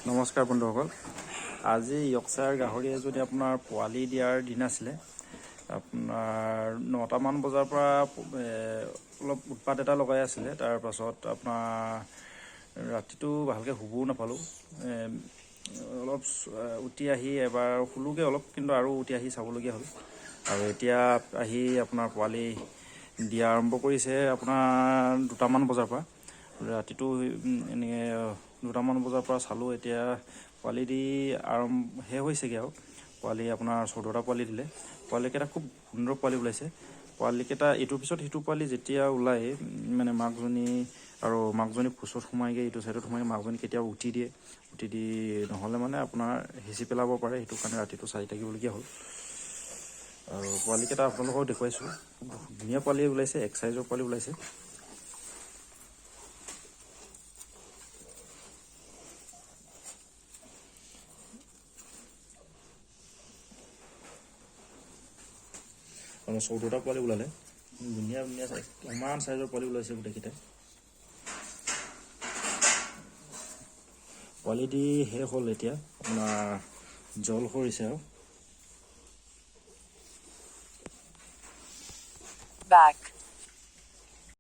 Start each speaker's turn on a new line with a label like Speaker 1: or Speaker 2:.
Speaker 1: নমস্কাৰ বন্ধুসকল, আজি ইয়ৰ্কশ্বায়াৰ গাহৰি এজনী আপোনাৰ পোৱালি দিয়াৰ দিন আছিলে। আপোনাৰ 9টামান বজাৰ পৰা অলপ উৎপাত এটা লগাই আছিলে। তাৰ পাছত আপোনাৰ ৰাতিটো ভালকৈ শুবও নাপালোঁ। অলপ উঠি আহি এবাৰ শুলোগৈ অলপ, কিন্তু আৰু উঠি আহি চাবলগীয়া হ'ল। আৰু এতিয়া আহি আপোনাৰ পোৱালি দিয়া আৰম্ভ কৰিছে আপোনাৰ 2টামান বজাৰ পৰা। ৰাতিটো এনেকৈ 2টামান বজাৰ পৰা চালোঁ, এতিয়া পোৱালি দি শেষ হৈছেগৈ আৰু। পোৱালি আপোনাৰ 14টা পোৱালি দিলে। পোৱালিকেইটা খুব সুন্দৰ পোৱালি ওলাইছে। পোৱালিকেইটা ইটোৰ পিছত সিটো পোৱালি যেতিয়া ওলায়, মানে মাকজনী ফুচত সোমাইগৈ, ইটো ছাইডত সোমাই মাকজনী কেতিয়াও উঠি দিয়ে। উঠি দি নহ'লে মানে আপোনাৰ হেঁচি পেলাব পাৰে, সেইটো কাৰণে ৰাতিটো চাই থাকিবলগীয়া হ'ল। আৰু পোৱালিকেইটা আপোনালোকক দেখুৱাইছোঁ, খুব ধুনীয়া পোৱালি ওলাইছে, এক চাইজৰ পোৱালি ওলাইছে। আমাৰ 14টা পোৱালি ওলালে, ধুনীয়া ধুনীয়া চাইজ, ইমান চাইজৰ পোৱালি ওলাইছে গোটেইকেইটাই। পোৱালি দি শেষ হ'ল, এতিয়া আপোনাৰ জল সৰিছে আৰু।
Speaker 2: Back.